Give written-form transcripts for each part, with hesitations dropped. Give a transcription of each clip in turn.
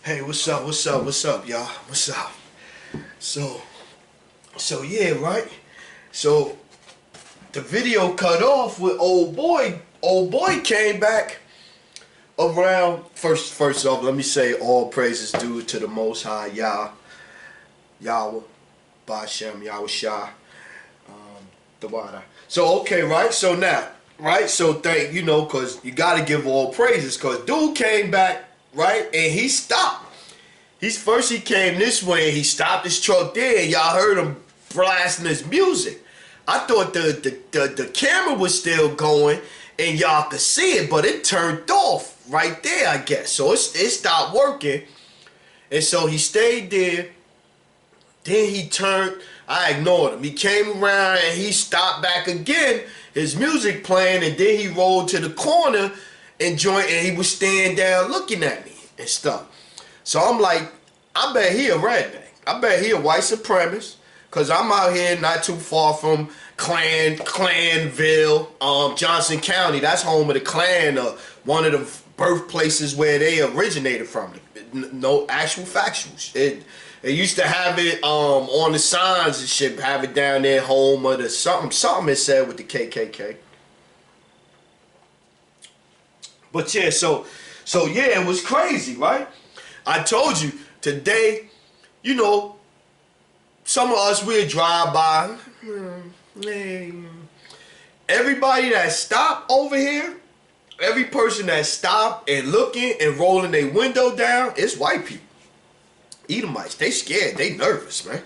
Hey, what's up? What's up? What's up, y'all? What's up? So, so yeah, right? So the video cut off with old boy. Old boy came back around. First off, let me say all praises due to the Most High Yahweh, Bashem, Yahweh Shah, the water. So okay, right? So now, right? So cause you gotta give all praises, cause dude came back, right? And he stopped. He came this way and he stopped his truck there and y'all heard him blasting his music. I thought the camera was still going and y'all could see it, but it turned off right there, I guess. So it stopped working. And so he stayed there. Then he turned, I ignored him. He came around and he stopped back again, his music playing, and then he rolled to the corner and he was standing down looking at me and stuff. So I'm like, I bet he a redneck. I bet he a white supremacist. Cause I'm out here not too far from Clanville, Johnson County. That's home of the Klan, one of the birthplaces where they originated from. No actual factuals. It used to have it on the signs and shit, have it down there, home of the something it said with the KKK. But yeah, so yeah, it was crazy, right? I told you today, some of us we'll drive by. Everybody that stopped over here, every person that stopped and looking and rolling their window down, it's white people. Edomites, they scared, they nervous, man.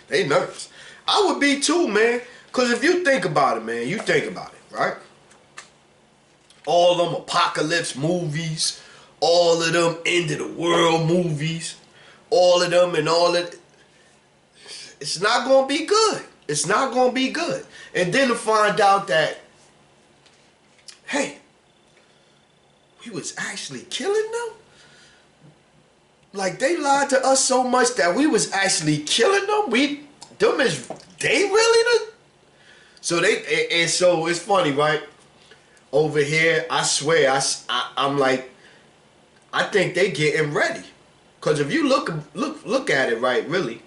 They nervous. I would be too, man. Cause if you think about it, man, you think about it, right? All them apocalypse movies, all of them end of the world movies, all of them and all of it. It's not gonna be good. It's not gonna be good. And then to find out that, hey, we was actually killing them. Like they lied to us so much that we was actually killing them. They really the. So so it's funny, right? Over here, I swear, I'm like, I think they getting ready. Cause if you look at it, right, really,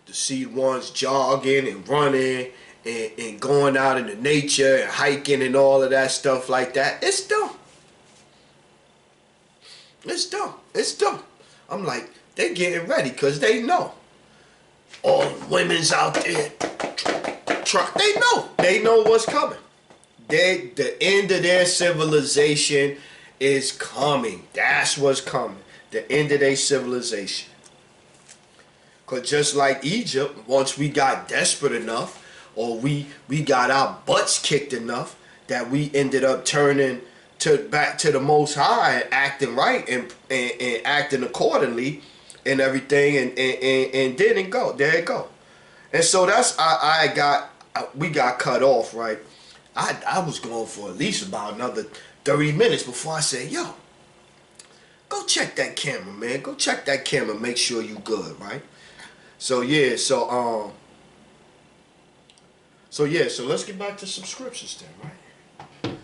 to see ones jogging and running and going out into nature and hiking and all of that stuff like that, it's dumb. It's dumb. It's dumb. I'm like, they getting ready because they know. All the women's out there, they know. They know what's coming. The end of their civilization is coming. That's what's coming. The end of their civilization. Because just like Egypt, once we got desperate enough, or we got our butts kicked enough, that we ended up turning back to the Most High and acting right and acting accordingly and everything, and didn't go. There it go. And so that's we got cut off, right? I was going for at least about another 30 minutes before I said, yo, go check that camera, man. Go check that camera, make sure you good, right? So yeah, so let's get back to some scriptures then, right?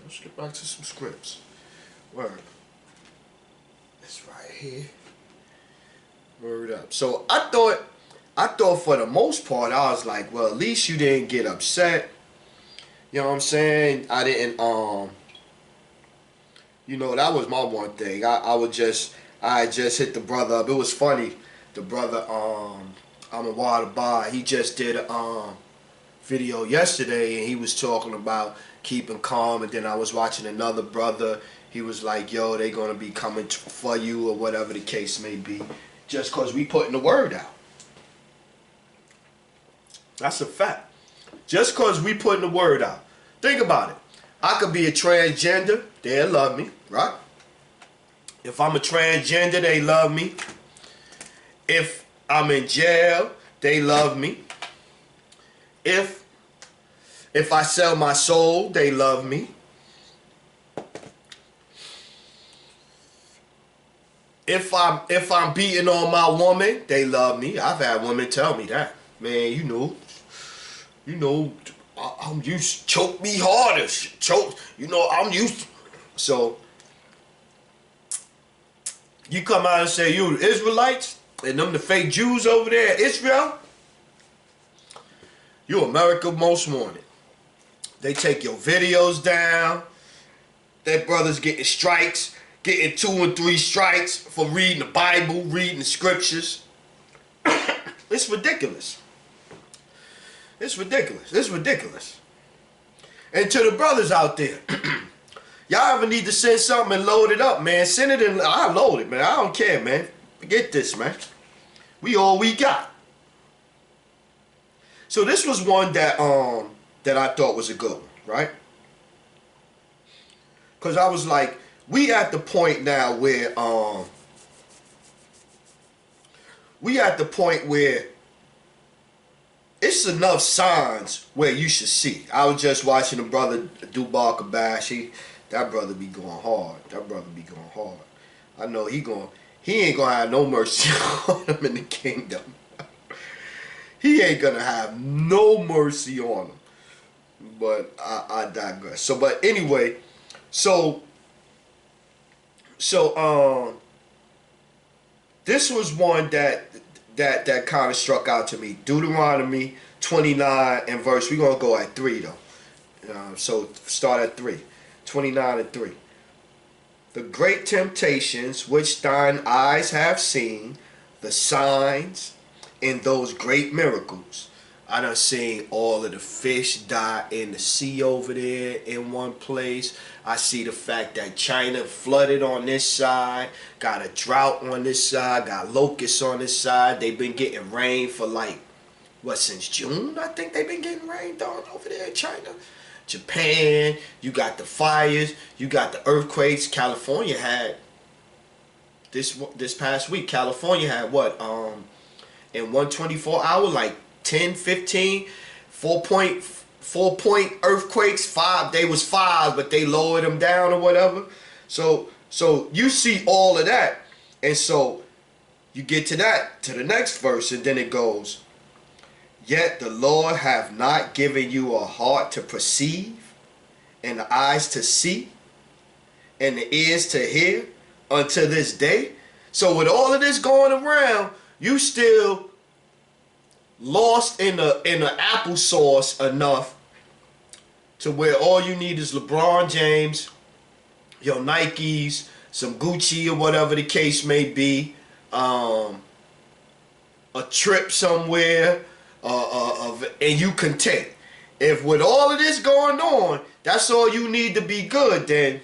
Let's get back to some scripts. Word. It's right here. Word up. So I thought for the most part, I was like, well, at least you didn't get upset. You know what I'm saying? I didn't, that was my one thing. I just hit the brother up. It was funny. The brother, I'm a water bar. He just did a video yesterday, and he was talking about keeping calm. And then I was watching another brother. He was like, "Yo, they gonna be coming for you, or whatever the case may be, just cause we putting the word out." That's a fact. Just cause we putting the word out. Think about it. I could be a transgender. They'll love me, right? If I'm a transgender, they love me. If I'm in jail, they love me. If I sell my soul, they love me. If I'm beating on my woman, they love me. I've had women tell me that. Man, I'm used to choke me harder. I'm used to. So You come out and say you the Israelites and them the fake Jews over there in Israel, you America Most Wanted. They take your videos down. That brother's getting strikes, getting 2 and 3 strikes for reading the Bible, reading the scriptures. It's ridiculous. It's ridiculous. It's ridiculous. And to the brothers out there, y'all ever need to send something and load it up, man? Send it in. I'll load it, man. I don't care, man. Forget this, man. We all we got. So this was one that that I thought was a good one, right? Because I was like, we at the point now where it's enough signs where you should see. I was just watching the brother Dubar Kabash. That brother be going hard. That brother be going hard. I know he ain't gonna have no mercy on him in the kingdom. He ain't gonna have no mercy on him. But I digress. So, but anyway, so this was one that kind of struck out to me. Deuteronomy 29 and verse. We're gonna go at 3 though. So start at 3. 29 and 3. The great temptations which thine eyes have seen, the signs and those great miracles. I done seen all of the fish die in the sea over there in one place. I see the fact that China flooded on this side, got a drought on this side, got locusts on this side. They've been getting rain for like, what, since June? I think they've been getting rained on over there in China. Japan, you got the fires, you got the earthquakes. California had, this past week, California had what, in 124 hour, like 10, 15, 4-point earthquakes. They was 5, but they lowered them down or whatever. So you see all of that, and so you get to the next verse, and then it goes, yet the Lord have not given you a heart to perceive, and the eyes to see, and the ears to hear unto this day. So with all of this going around, you still lost in the applesauce enough to where all you need is LeBron James, your Nikes, some Gucci or whatever the case may be, a trip somewhere, and you content. If with all of this going on, that's all you need to be good, then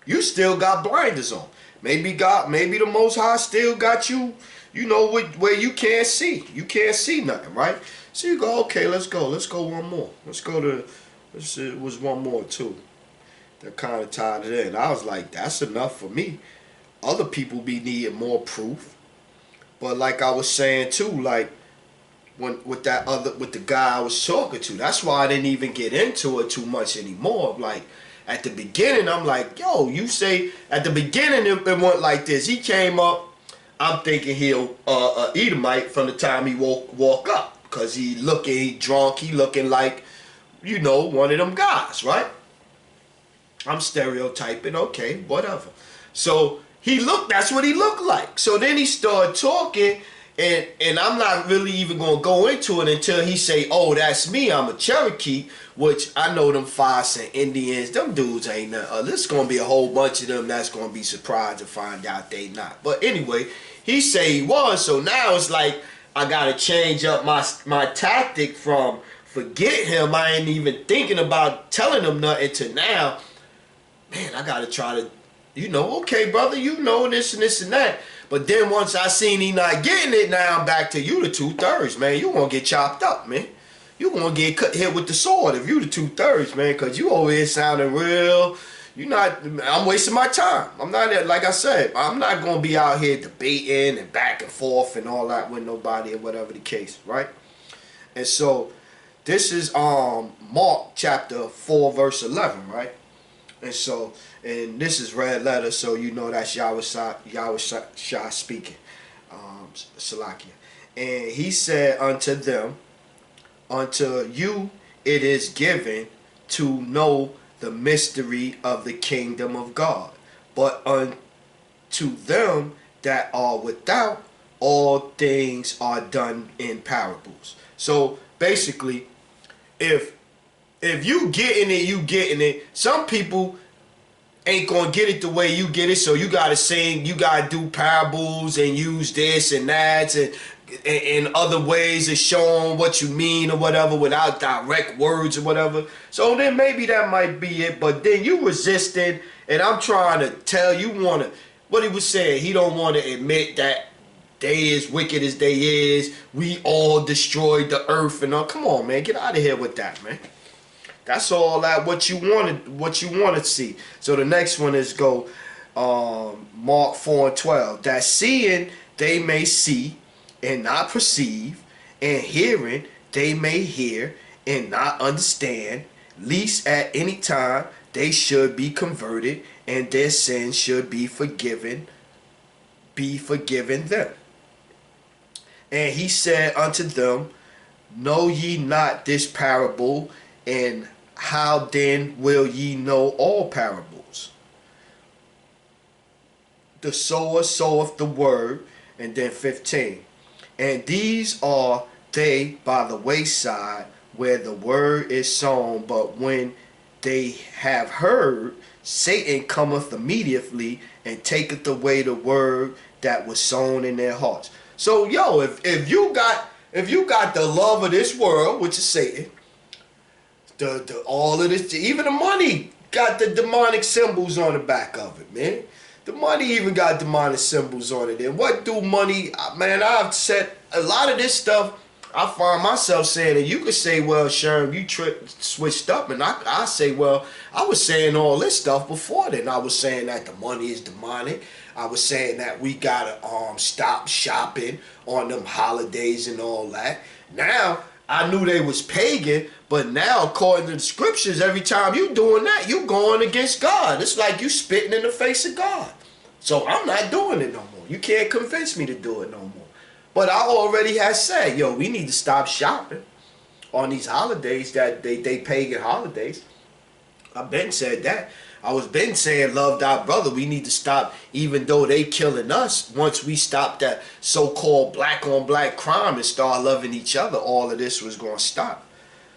you still got blinders on. Maybe the Most High still got you, you know, where you can't see. You can't see nothing, right? So you go, okay, let's go one more. It was one more too. That kind of tied it in. I was like, that's enough for me. Other people be needing more proof. But like I was saying too, like with the guy I was talking to, that's why I didn't even get into it too much anymore. Like at the beginning, I'm like, yo, you say at the beginning it went like this. He came up. I'm thinking he'll Edomite from the time he walk up, because he drunk, he looking like, you know, one of them guys, right? I'm stereotyping, okay, whatever. So that's what he looked like. So then he started talking, and I'm not really even gonna go into it until he say, oh, that's me, I'm a Cherokee, which I know them 5 Cent Indians, them dudes ain't nothing. There's gonna be a whole bunch of them that's gonna be surprised to find out they not. But anyway, he say he was, so now it's like I gotta change up my tactic from forget him, I ain't even thinking about telling him nothing, to now, man, I gotta try to, you know, okay, brother, you know this and this and that. But then once I seen he not getting it, now I'm back to you the 2/3, man. You gonna get chopped up, man. You gonna get hit with the sword if you the 2/3, man, because you over here sounding real. I'm wasting my time. I'm not, like I said, I'm not gonna be out here debating and back and forth and all that with nobody or whatever the case, right? And so this is Mark chapter 4 verse 11, right? And so, and this is red letter, so you know that's Yahweh Shah speaking, Salakia. And he said unto them, unto you it is given to know the mystery of the kingdom of God, but unto them that are without, all things are done in parables. So basically, if you getting it, you getting it. Some people ain't gonna get it the way you get it, so you gotta sing, you gotta do parables and use this and that and other ways of showing what you mean or whatever without direct words or whatever. So then maybe that might be it, but then you resisting, and I'm trying to tell you, wanna, what he was saying, he don't want to admit that they as wicked as they is, we all destroyed the earth and all. Come on, man, get out of here with that, man. That's all that what you want to see. So the next one is go Mark 4:12. That seeing they may see and not perceive, and hearing they may hear and not understand, lest at any time they should be converted and their sins should be forgiven them. And he said unto them, know ye not this parable? And how then will ye know all parables? The sower soweth the word. And then 15. And these are they by the wayside, where the word is sown, but when they have heard, Satan cometh immediately and taketh away the word that was sown in their hearts. So yo, if you got the love of this world, which is Satan, the all of this, even the money got the demonic symbols on the back of it, man. The money even got demonic symbols on it. And what do money, man, I've said a lot of this stuff, I find myself saying, and you could say, well, Sherm, you switched up. And I say, well, I was saying all this stuff before then. I was saying that the money is demonic. I was saying that we gotta stop shopping on them holidays and all that. Now, I knew they was pagan, but now, according to the scriptures, every time you doing that, you going against God. It's like you spitting in the face of God. So I'm not doing it no more. You can't convince me to do it no more. But I already had said, yo, we need to stop shopping on these holidays, that they pagan holidays. I've been said that. I was been saying love thy brother. We need to stop, even though they killing us. Once we stop that so-called black on black crime and start loving each other, all of this was going to stop.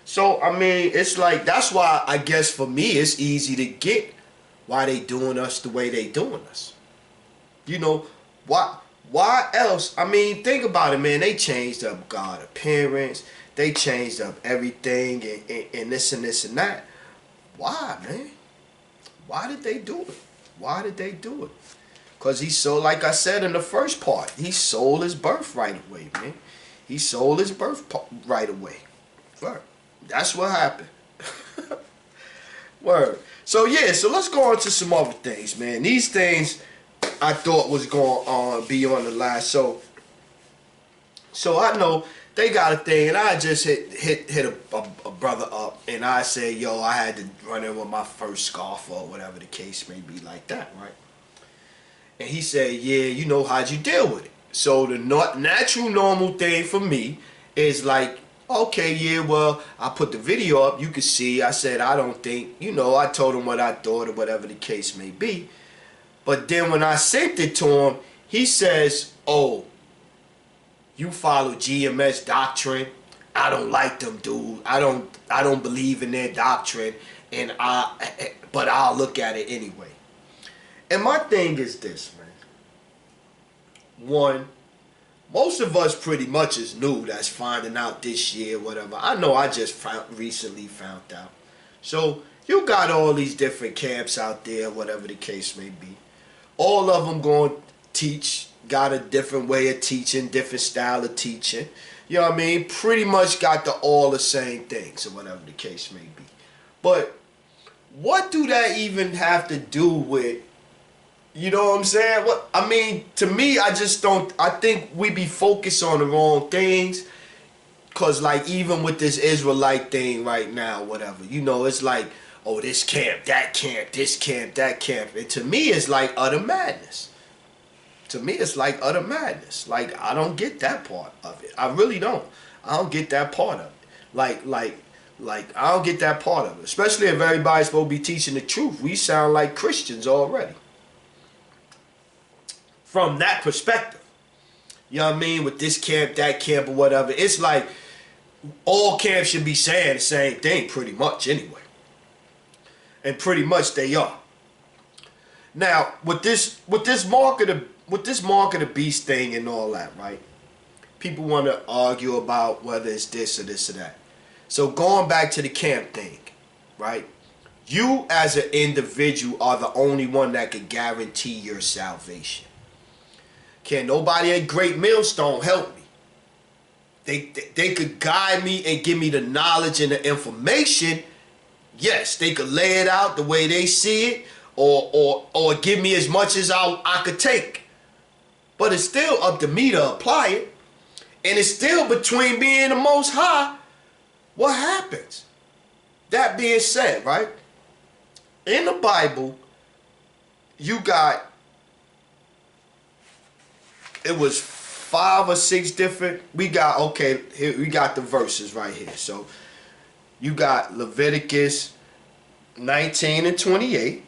So, I mean, it's like, that's why I guess for me it's easy to get why they doing us the way they doing us. You know, why else? I mean, think about it, man. They changed up God's appearance. They changed up everything and this and this and that. Why, man? Why did they do it? Why did they do it? Because he sold, like I said in the first part, he sold his birthright away, man. He sold his birthright away. Word. That's what happened. Word. So, yeah, so let's go on to some other things, man. These things I thought was going to be on the last. So I know they got a thing, and I just hit a brother up, and I say, yo, I had to run in with my first scarf or whatever the case may be, like that, right? And he said, yeah, you know, how'd you deal with it? So the natural normal thing for me is like, okay, yeah, well, I put the video up, you can see, I said, I don't think, you know, I told him what I thought or whatever the case may be. But then when I sent it to him, he says, oh, you follow GMS doctrine. I don't like them, dude. I don't believe in their doctrine, and but I'll look at it anyway. And my thing is this, man. One, most of us pretty much is new that's finding out this year, whatever. I know I just recently found out. So you got all these different camps out there, whatever the case may be. All of them going to teach, got a different way of teaching, different style of teaching. You know what I mean? Pretty much got all the same things or whatever the case may be. But what do that even have to do with, you know what I'm saying? What I mean, to me, I just don't, I think we be focused on the wrong things. Because like even with this Israelite thing right now, whatever, you know, it's like, oh, this camp, that camp, this camp, that camp. And to me, it's like utter madness. To me, it's like utter madness. Like, I don't get that part of it. I really don't. I don't get that part of it. Like, I don't get that part of it. Especially if everybody's supposed to be teaching the truth. We sound like Christians already. from that perspective. You know what I mean? With this camp, that camp, or whatever. It's like all camps should be saying the same thing pretty much anyway. And pretty much they are. Now, with this mark of the beast thing and all that, right? People want to argue about whether it's this or this or that. So going back to the camp thing, right? You as an individual are the only one that can guarantee your salvation. Can't nobody at Great Millstone help me. They could guide me and give me the knowledge and the information. Yes, they could lay it out the way they see it, or give me as much as I could take. But it's still up to me to apply it. And it's still between me and the Most High what happens. That being said, right? In the Bible, you got, it was 5 or 6 different, we got, okay, here we got the verses right here. So you got Leviticus 19 and 28.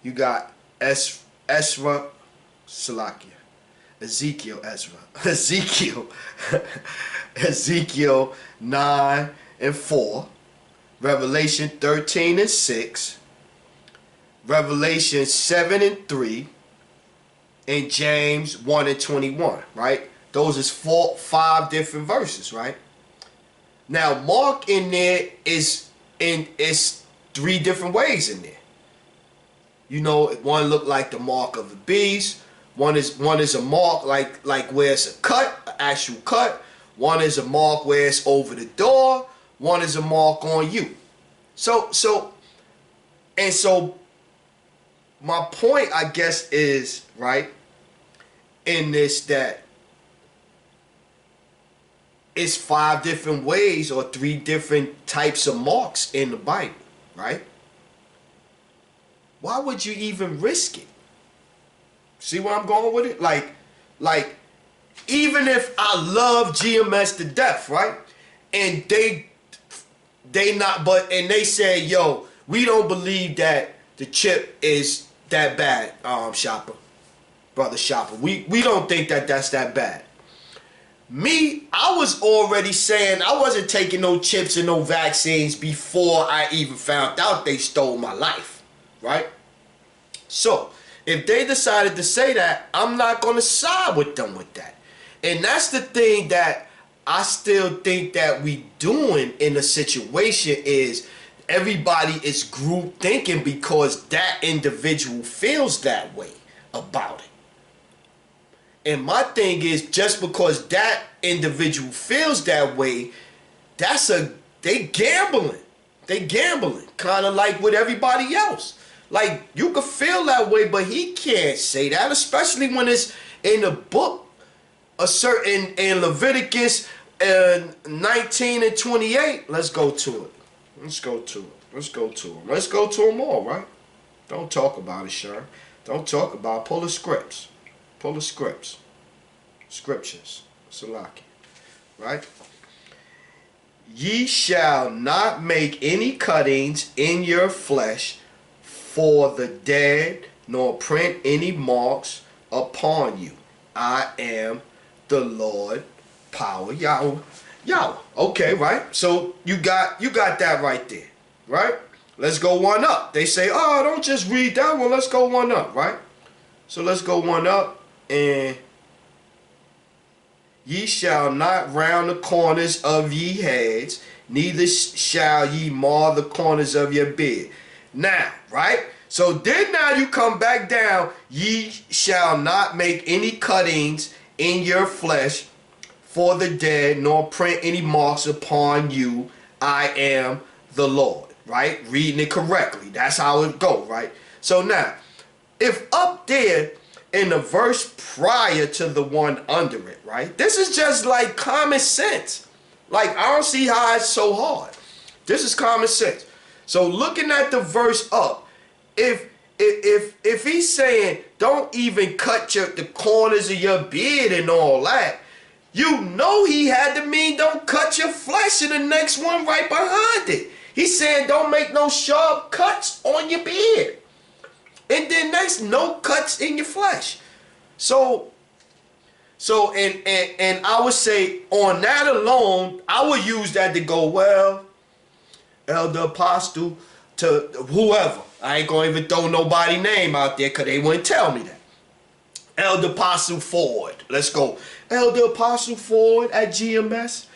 You got Ezra, Salakia, Ezekiel 9 and 4, Revelation 13 and 6, Revelation 7 and 3, and James 1 and 21, right? Those is 5 different verses, right? Now, Mark in there is 3 different ways in there. You know, one look like the mark of the beast. One is a mark like where it's a cut, an actual cut. One is a mark where it's over the door. One is a mark on you. So my point, I guess, is, right, in this, that it's 5 different ways or 3 different types of marks in the Bible, right? Why would you even risk it? See where I'm going with it? Like, even if I love GMS to death, right? And they say, yo, we don't believe that the chip is that bad, brother Shopper. We don't think that that's that bad. Me, I was already saying I wasn't taking no chips and no vaccines before I even found out they stole my life, right? So, if they decided to say that, I'm not going to side with them with that. And that's the thing that I still think that we doing in a situation is everybody is group thinking because that individual feels that way about it. And my thing is, just because that individual feels that way, they gambling. They gambling, kind of like with everybody else. Like, you could feel that way, but he can't say that, especially when it's in the book, in Leviticus 19 and 28. Let's go to it. Let's go to them all, right? Don't talk about it, Sher. Don't talk about it. Pull the scripts. Pull the scripts. Scriptures. Salaki. Right? Ye shall not make any cuttings in your flesh for the dead, nor print any marks upon you. I am the Lord, power Yahweh. Okay, right? So you got that right there, right? Let's go one up. They say, oh, don't just read that one. Let's go one up, right? So let's go one up. And ye shall not round the corners of ye heads, neither shall ye mar the corners of your beard. Now, right? So then now you come back down. Ye shall not make any cuttings in your flesh for the dead, nor print any marks upon you. I am the Lord, right? Reading it correctly. That's how it go, right? So now, if up there in the verse prior to the one under it, right? This is just like common sense. Like, I don't see how it's so hard. This is common sense. So looking at the verse up, if he's saying don't even cut the corners of your beard and all that, you know he had to mean don't cut your flesh in the next one right behind it. He's saying don't make no sharp cuts on your beard. And then next, no cuts in your flesh. And I would say on that alone, I would use that to go, well, Elder Apostle to whoever. I ain't gonna even throw nobody name out there because they wouldn't tell me that. Elder Apostle Ford. Let's go. Elder Apostle Ford at GMS.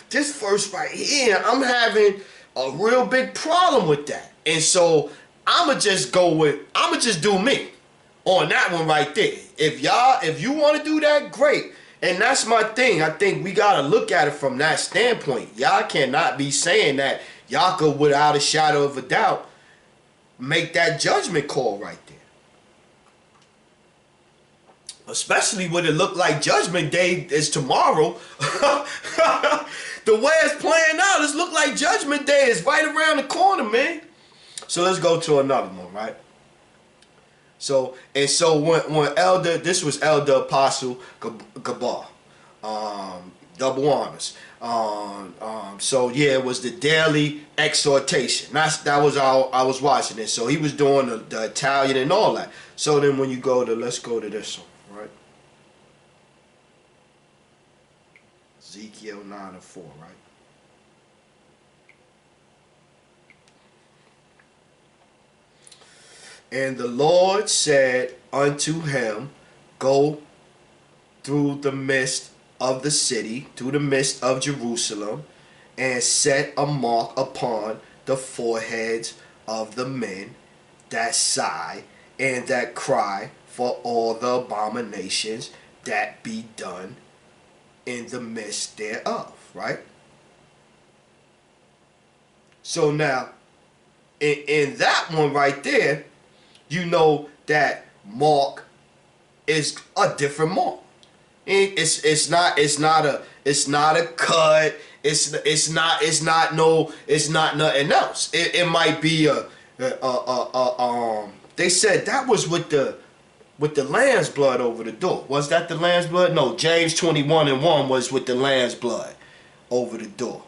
This verse right here, I'm having a real big problem with that. And so I'ma just do me on that one right there. If you want to do that, great. And that's my thing. I think we gotta look at it from that standpoint. Y'all cannot be saying that y'all could, without a shadow of a doubt, make that judgment call right there. Especially when it look like Judgment Day is tomorrow. The way it's playing out, it's look like Judgment Day is right around the corner, man. So let's go to another one, right? So when Elder, this was Elder Apostle Gabar, double honors. So yeah, it was the daily exhortation. That was how I was watching it. So he was doing the Italian and all that. So then when you go to, let's go to this one. Ezekiel 9:4, right? And the Lord said unto him, go through the midst of the city, through the midst of Jerusalem, and set a mark upon the foreheads of the men that sigh and that cry for all the abominations that be done in the midst thereof, right? So now, in that one right there, you know that Mark is a different Mark. It's not a cut. It's not nothing else. It might be they said that was with the lamb's blood over the door. Was that the lamb's blood? No, James 21:1 was with the lamb's blood over the door.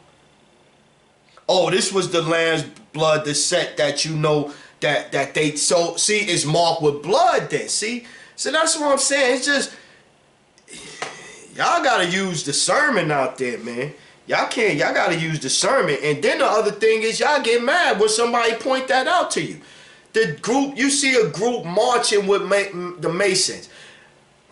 Oh, this was the lamb's blood, the set that you know that they, so see, it's marked with blood then, see? So that's what I'm saying. It's just, y'all gotta use discernment out there, man. Y'all gotta use discernment. And then the other thing is, y'all get mad when somebody point that out to you. The group, you see a group marching with the Masons.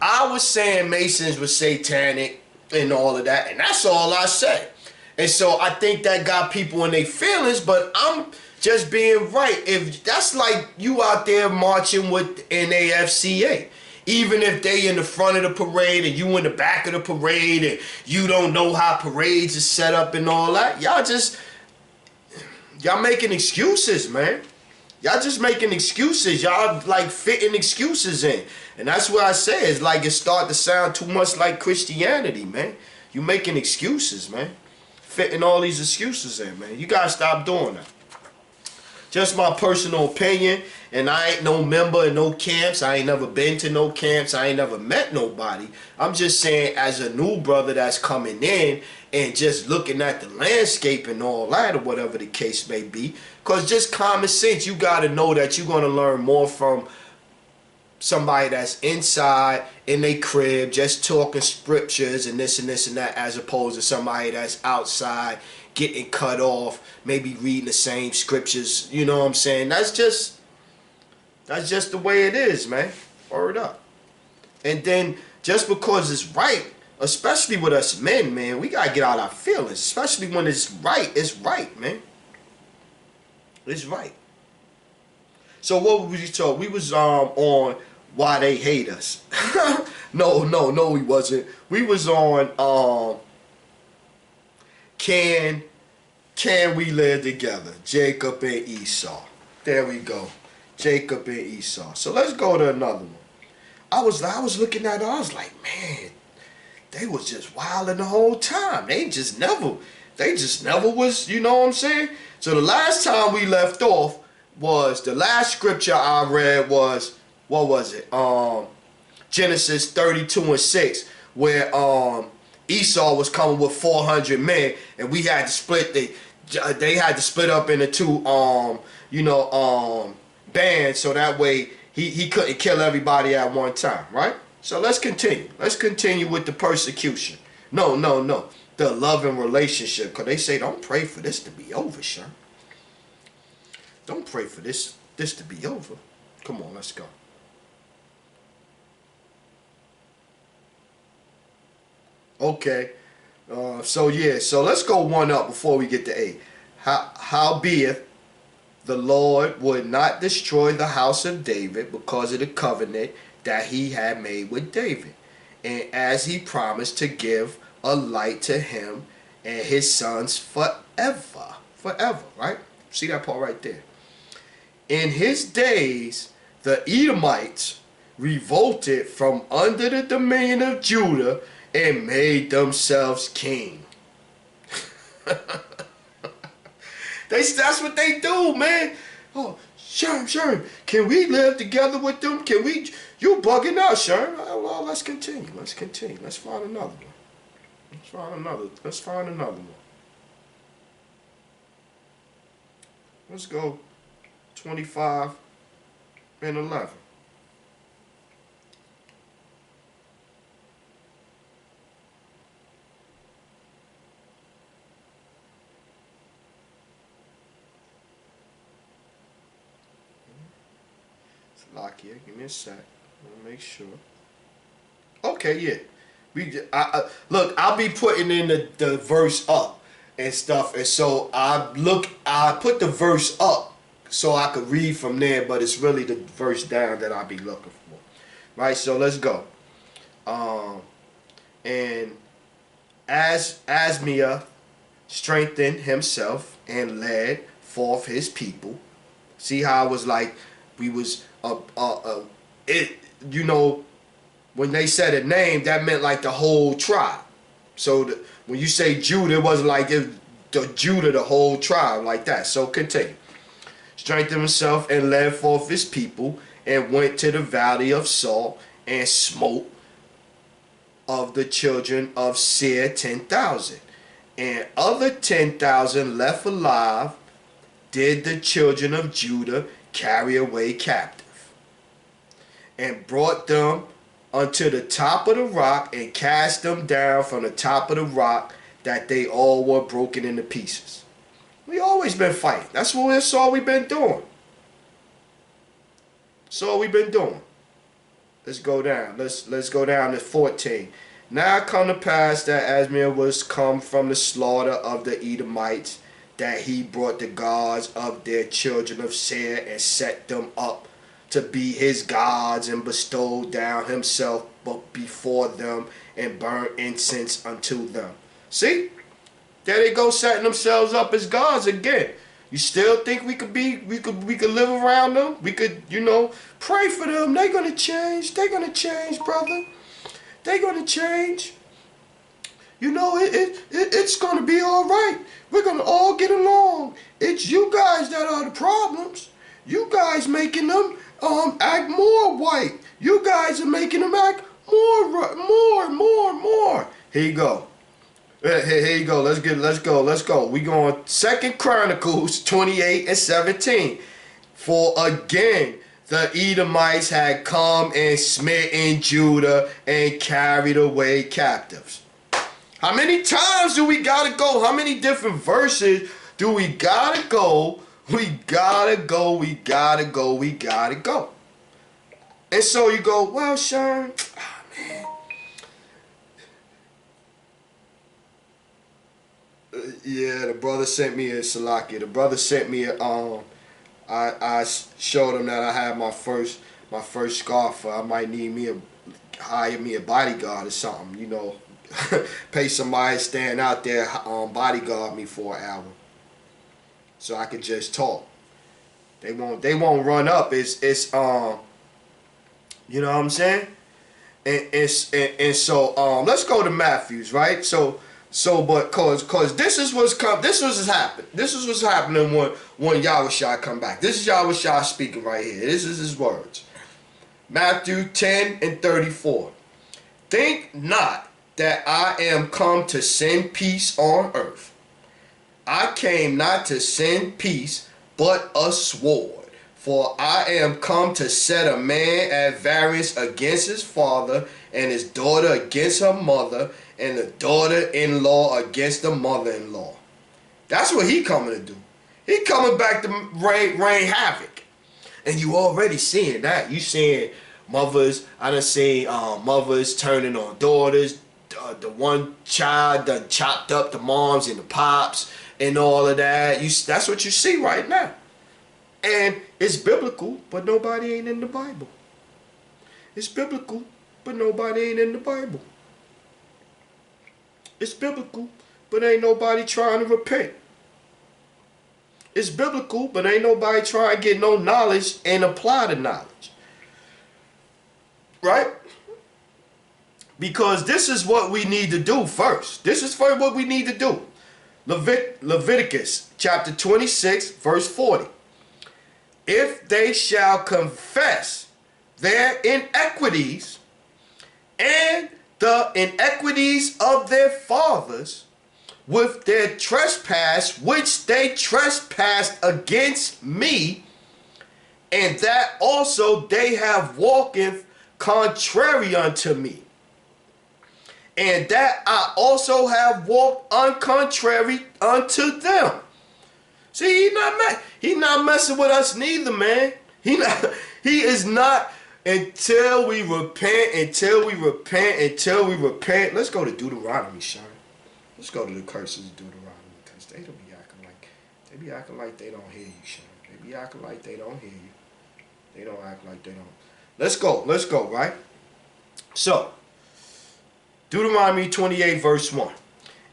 I was saying Masons were satanic and all of that, and that's all I said. And so I think that got people in their feelings, but I'm just being right. If that's like you out there marching with NAFCA, even if they in the front of the parade and you in the back of the parade and you don't know how parades is set up and all that, y'all making excuses, man. Y'all just making excuses. Y'all like fitting excuses in. And that's what I say. It's like it start to sound too much like Christianity, man. You making excuses, man. Fitting all these excuses in, man. You gotta stop doing that. Just my personal opinion. And I ain't no member in no camps. I ain't never been to no camps. I ain't never met nobody. I'm just saying, as a new brother that's coming in and just looking at the landscape and all that, or whatever the case may be. Because just common sense, you got to know that you're going to learn more from somebody that's inside in their crib, just talking scriptures and this and this and that, as opposed to somebody that's outside getting cut off, maybe reading the same scriptures. You know what I'm saying? That's just the way it is, man. Word up. And then just because it's right, especially with us men, man, we got to get out our feelings. Especially when it's right, man. It's right. So what was you told? We was on Why They Hate Us. No, we wasn't. We was on Can We Live Together? Jacob and Esau. There we go. Jacob and Esau. So let's go to another one. I was looking at it, I was like, man, they was just wilding the whole time. They just never was, you know what I'm saying? So the last time we left off was, the last scripture I read was, what was it? Genesis 32:6, where Esau was coming with 400 men, and we had to split they had to split up into two bands, so that way he couldn't kill everybody at one time, right? So let's continue. Let's continue with the persecution. No. The loving relationship. Because they say, don't pray for this to be over, Sean. Don't pray for this to be over. Come on, let's go. Okay. So let's go one up before we get to 8. Howbeit the Lord would not destroy the house of David because of the covenant that he had made with David, and as he promised to give a light to him and his sons forever. Forever, right? See that part right there. In his days, the Edomites revolted from under the dominion of Judah and made themselves king. That's what they do, man. Oh, Sherm, can we live together with them? Can we? You bugging out, Sherm. Well, let's continue. Let's find another one. Let's find another one. Let's go 25 and 11. Lock here. Give me a sec. Let me make sure. Okay, yeah. Look, I'll be putting in the verse up and stuff, and so I put the verse up so I could read from there, but it's really the verse down that I'll be looking for. Right, so let's go. And as Asmiah strengthened himself and led forth his people. See how I was like, we was when they said a name, that meant like the whole tribe. So when you say Judah, it wasn't like Judah, the whole tribe, like that. So continue. Strengthened himself and led forth his people and went to the valley of Salt and smote of the children of Seir 10,000. And other 10,000 left alive did the children of Judah carry away captive, and brought them unto the top of the rock, and cast them down from the top of the rock, that they all were broken into pieces. We always been fighting. That's all we've been doing. That's all we've been doing. Let's go down. Let's go down to 14. Now it come to pass that Asmiah was come from the slaughter of the Edomites, that he brought the gods of their children of Seir and set them up to be his gods, and bestowed down himself before them and burned incense unto them. See? There they go, setting themselves up as gods again. You still think we could live around them? We could, pray for them. They're gonna change. They're gonna change, brother. They're gonna change. It's gonna be all right. We're gonna all get along. It's you guys that are the problems. You guys making them act more white. You guys are making them act more. Here you go. Here you go. Let's go. We going 2 Chronicles 28 and 17. For again the Edomites had come and smitten Judah and carried away captives. How many times do we gotta go? How many different verses do we gotta go? We gotta go. And so you go, well, Sean, man. Yeah, the brother sent me a Salakia. The brother sent me a I showed him that I had my first scarf. I might need hire me a bodyguard or something, pay somebody to stand out there, bodyguard me for an hour, so I could just talk. They won't run up. It's you know what I'm saying? And so let's go to Matthews, right? But cause this is what's happening. This is what's happening when Yahushua come back. This is Yahushua speaking right here. This is his words. Matthew 10 and 34. Think not that I am come to send peace on earth. I came not to send peace, but a sword. For I am come to set a man at variance against his father, and his daughter against her mother, and the daughter-in-law against the mother-in-law. That's what he coming to do. He coming back to rain havoc. And you already seeing that. You seeing mothers. I done seen mothers turning on daughters. The one child done chopped up the moms and the pops and all of that. That's what you see right now. And it's biblical, but nobody ain't in the Bible. It's biblical, but nobody ain't in the Bible. It's biblical, but ain't nobody trying to repent. It's biblical, but ain't nobody trying to get no knowledge and apply the knowledge. Right? Because this is what we need to do first. This is first what we need to do. Leviticus chapter 26, verse 40. If they shall confess their inequities and the inequities of their fathers with their trespass, which they trespassed against me, and that also they have walked contrary unto me, and that I also have walked uncontrary unto them. See, he not messing with us neither, man. He is not until we repent. Let's go to Deuteronomy, Sean. Let's go to the curses of Deuteronomy, because they don't be acting like they don't hear you, Sean. They be acting like they don't hear you. They don't act like they don't. Let's go, right? So, Deuteronomy 28, verse 1.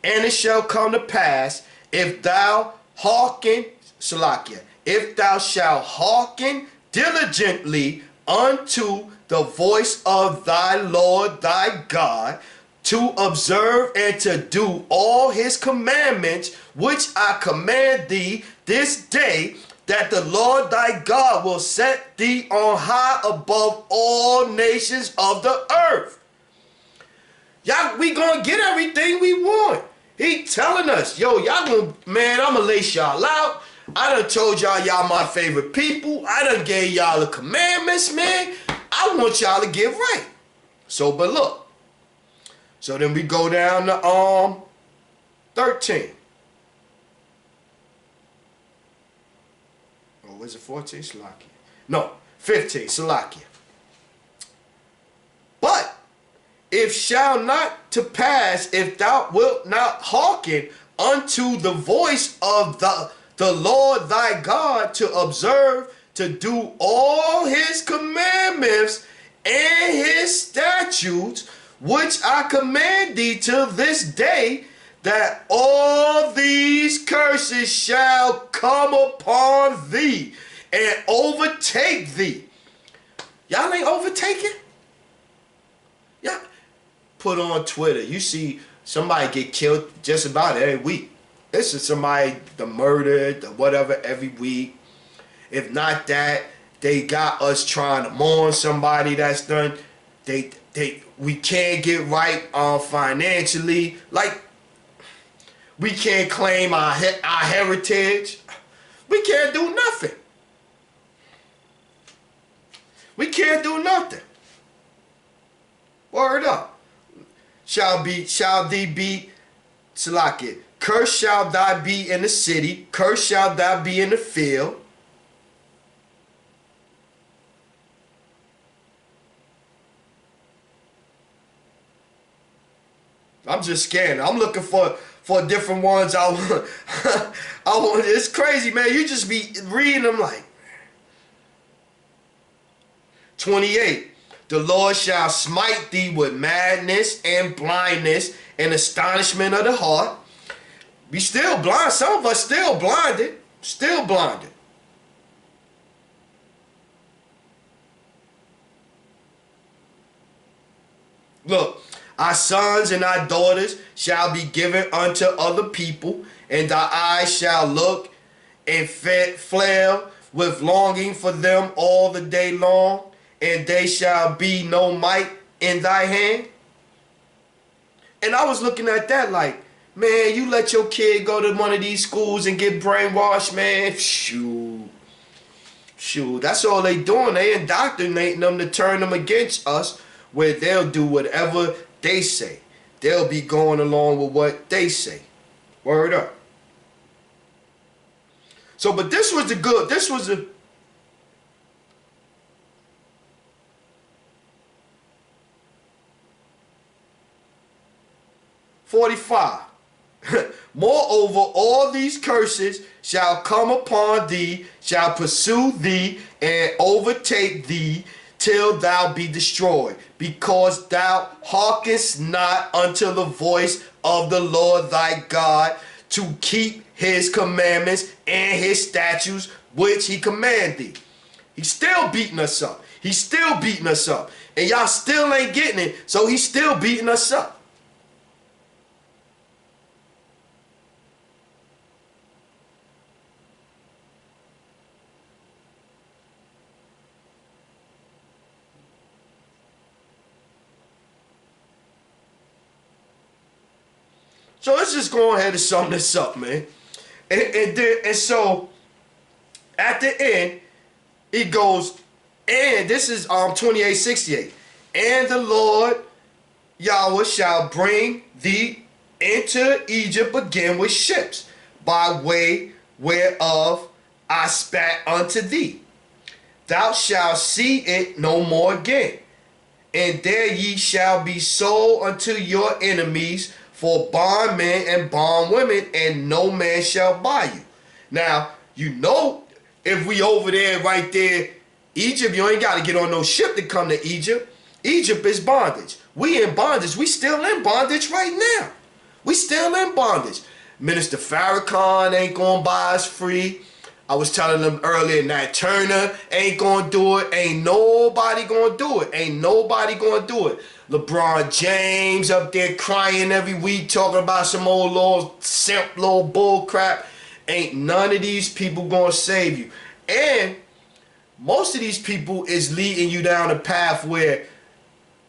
And it shall come to pass, if thou hearken, Salakia, if thou shalt hearken diligently unto the voice of thy Lord thy God, to observe and to do all his commandments, which I command thee this day, that the Lord thy God will set thee on high above all nations of the earth. Y'all, we gonna get everything we want. He telling us, yo, y'all gonna, man, I'm gonna lace y'all out. I done told y'all my favorite people. I done gave y'all the commandments, man. I want y'all to get right. So, but look. So then we go down to 13. Oh, was it 14? Salakia. No, 15. Salakia. But if shall not to pass, if thou wilt not hearken unto the voice of the Lord thy God, to observe, to do all his commandments and his statutes, which I command thee to this day, that all these curses shall come upon thee and overtake thee. Y'all ain't overtaken? Y'all put on Twitter, you see somebody get killed just about every week. This is somebody the murdered, the whatever, every week. If not that, they got us trying to mourn somebody that's done. We can't get right financially. Like, we can't claim our heritage. We can't do nothing. We can't do nothing. Word up. Shall thee be, Salakia, cursed shall thou be in the city, cursed shall thou be in the field. I'm just scanning. I'm looking for different ones. I want. It's crazy, man. You just be reading them like 28. The Lord shall smite thee with madness and blindness and astonishment of the heart. We still blind. Some of us still blinded. Still blinded. Look. Our sons and our daughters shall be given unto other people, and thy eyes shall look and flail with longing for them all the day long, and they shall be no might in thy hand. And I was looking at that like, man, you let your kid go to one of these schools and get brainwashed, man. Shoot. Shoot, that's all they doing. They indoctrinating them to turn them against us, where they'll do whatever they say. They'll be going along with what they say. Word up. So, but this was this was the 45. Moreover, all these curses shall come upon thee, shall pursue thee, and overtake thee, till thou be destroyed, because thou hearkenest not unto the voice of the Lord thy God, to keep his commandments and his statutes, which he command thee. He's still beating us up. He's still beating us up. And y'all still ain't getting it, so he's still beating us up. So let's just go ahead and sum this up, man. And so at the end, it goes, and this is 28:68. And the Lord Yahweh shall bring thee into Egypt again with ships, by way whereof I spat unto thee. Thou shalt see it no more again. And there ye shall be sold unto your enemies for bondmen and bondwomen, and no man shall buy you. Now, you know, if we over there, right there, Egypt, you ain't got to get on no ship to come to Egypt. Egypt is bondage. We in bondage. We still in bondage right now. We still in bondage. Minister Farrakhan ain't going to buy us free. I was telling them earlier, Nat Turner ain't going to do it. Ain't nobody going to do it. Ain't nobody going to do it. LeBron James up there crying every week, talking about some old little simp, little bull crap. Ain't none of these people going to save you. And most of these people is leading you down a path where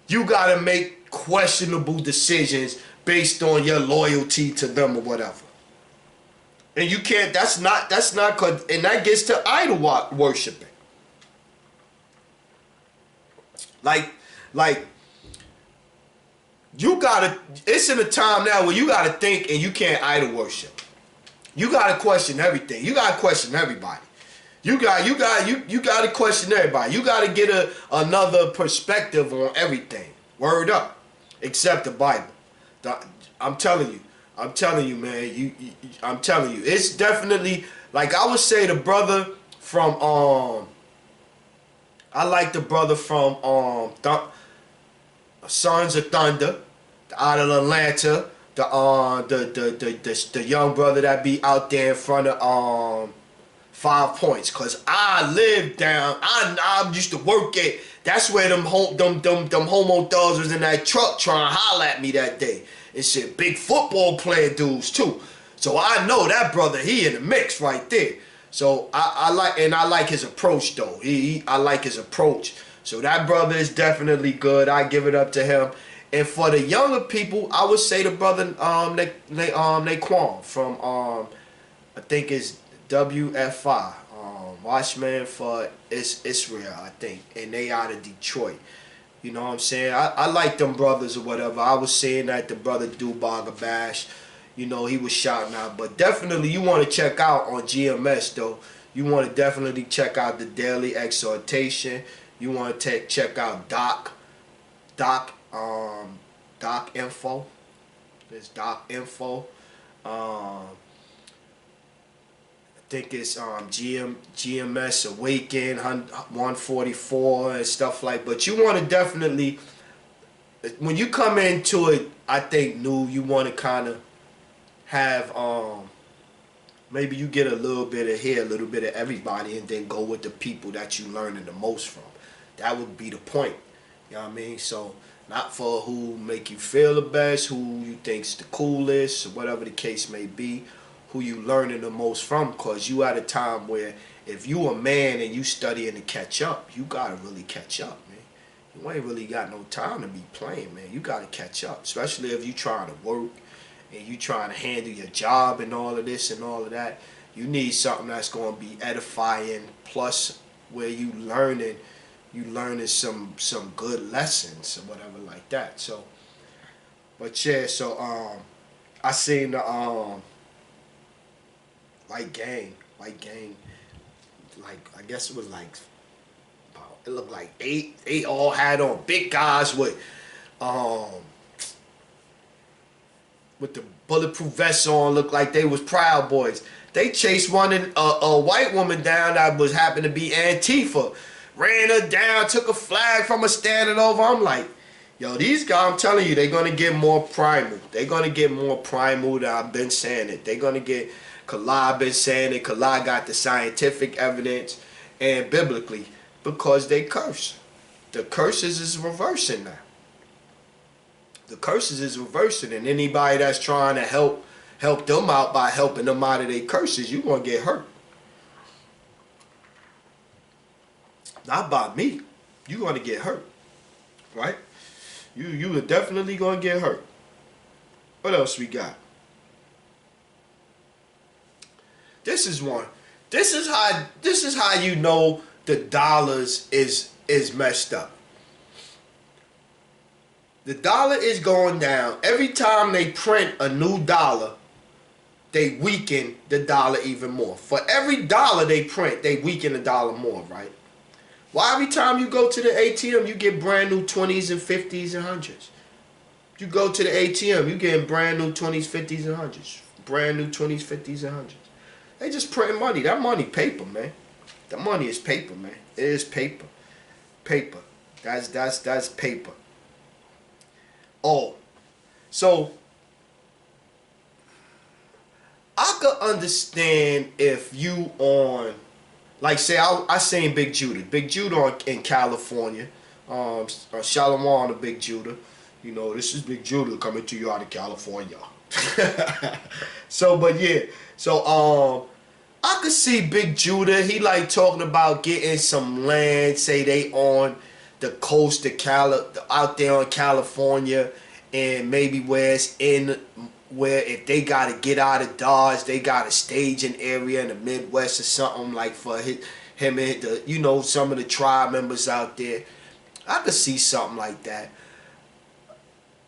you got to make questionable decisions based on your loyalty to them or whatever. And you can't, that's not, and that gets to idol worshiping. Like, you gotta, it's in a time now where you gotta think and you can't idol worship. You gotta question everything. You gotta question everybody. You gotta question everybody. You gotta get another perspective on everything. Word up. Except the Bible. I'm telling you, man. I'm telling you, it's definitely, like I would say, the brother from I like the brother from Sons of Thunder, out of Atlanta. The young brother that be out there in front of 5 Points, cause I live down. I used to work at. That's where them homo thugs was in that truck trying to holler at me that day. And shit, big football playing dudes too. So I know that brother, he in the mix right there. So I like his approach though. I like his approach. So that brother is definitely good. I give it up to him. And for the younger people, I would say the brother Naquan from I think it's WFI, Watchman for Israel, I think, and they out of Detroit. You know what I'm saying? I like them brothers or whatever. I was saying that the brother Dubaga Bash, you know, he was shouting out. But definitely you want to check out on GMS though. You want to definitely check out the Daily Exhortation. You want to check out Doc Info. There's Doc Info. I think it's GMS Awaken 144 and stuff like. But you want to definitely, when you come into it, I think new, you want to kind of have maybe you get a little bit of here, a little bit of everybody, and then go with the people that you learning the most from. That would be the point. You know what I mean? So not for who make you feel the best, who you think's the coolest, or whatever the case may be, who you learning the most from, because you at a time where if you a man and you studying to catch up, you gotta really catch up, man. You ain't really got no time to be playing, man. You gotta catch up, especially if you trying to work and you trying to handle your job and all of this and all of that. You need something that's gonna be edifying plus where you learning some good lessons or whatever like that. So, but yeah, so I seen the White Gang, like I guess it was like it looked like eight. They all had on big guys um with the bulletproof vests on, looked like they was Proud Boys. They chased a white woman down that was happened to be Antifa, ran her down, took a flag from her standing over. I'm like, yo, these guys, I'm telling you, they're gonna get more primal. They're gonna get more primal than I've been saying it. They're gonna get, Kalai been saying it, Kalai got the scientific evidence and biblically, because they curse. The curses is reversing now. The curses is reversing, and anybody that's trying to help them out by helping them out of their curses, you're gonna get hurt. Not by me. You're gonna get hurt. Right? You are definitely gonna get hurt. What else we got? This is one. This is how you know the dollars is messed up. The dollar is going down. Every time they print a new dollar, they weaken the dollar even more. For every dollar they print, they weaken the dollar more, right? Why every time you go to the ATM, you get brand new 20s and 50s and 100s? You go to the ATM, you getting brand new 20s, 50s, and 100s. Brand new 20s, 50s, and 100s. They just printing money. That money paper, man. That money is paper, man. It is paper. Paper. That's paper. Oh, so I could understand if you on, like say I seen Big Judah. Big Judah in California. Shalom to Big Judah. You know, this is Big Judah coming to you out of California. So, but yeah. So, I could see Big Judah. He like talking about getting some land. Say they on the coast of out there in California, and maybe where if they gotta get out of Dodge, they got a staging area in the Midwest or something, like for him and the some of the tribe members out there. I could see something like that.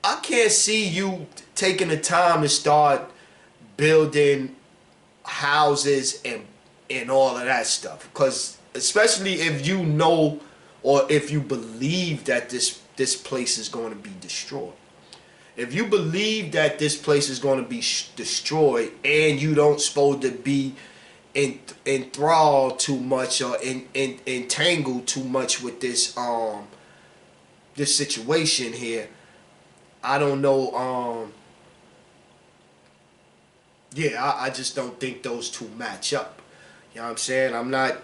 I can't see you taking the time to start building houses and all of that stuff, because especially if you know or if you believe that this place is going to be destroyed. If you believe that this place is going to be destroyed and you don't supposed to be enthralled too much or entangled too much with this this situation here, I don't know. Yeah, I just don't think those two match up. You know what I'm saying? I'm not,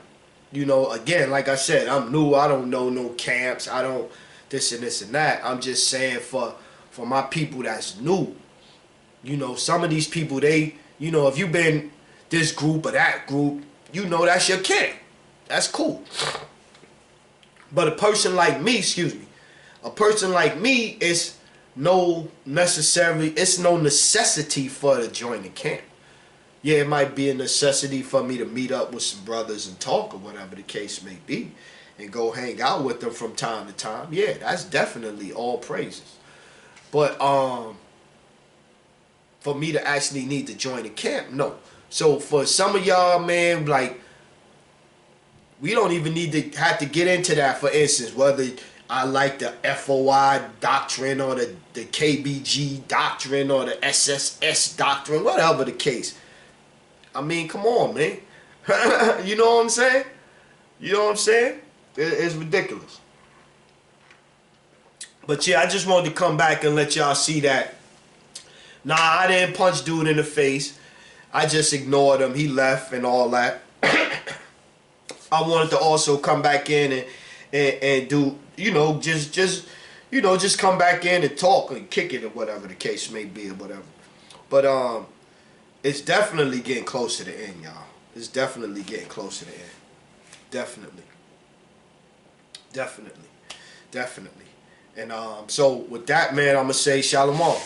again, like I said, I'm new. I don't know no camps. I don't this and that. I'm just saying for my people that's new. Some of these people, they, if you've been this group or that group, that's your camp. That's cool. But a person like me, it's no necessity for to join the camp. Yeah, it might be a necessity for me to meet up with some brothers and talk or whatever the case may be, and go hang out with them from time to time. Yeah, that's definitely all praises. But for me to actually need to join the camp, no. So for some of y'all, man, like, we don't even need to have to get into that. For instance, whether I like the FOI doctrine or the KBG doctrine or the SSS doctrine, whatever the case. I mean, come on, man. You know what I'm saying? It's ridiculous. But yeah, I just wanted to come back and let y'all see that. Nah, I didn't punch dude in the face. I just ignored him. He left and all that. I wanted to also come back in and do, just come back in and talk and kick it or whatever the case may be or whatever. But it's definitely getting close to the end, y'all. It's definitely getting close to the end. Definitely. And so with that, man, I'm gonna say shalom.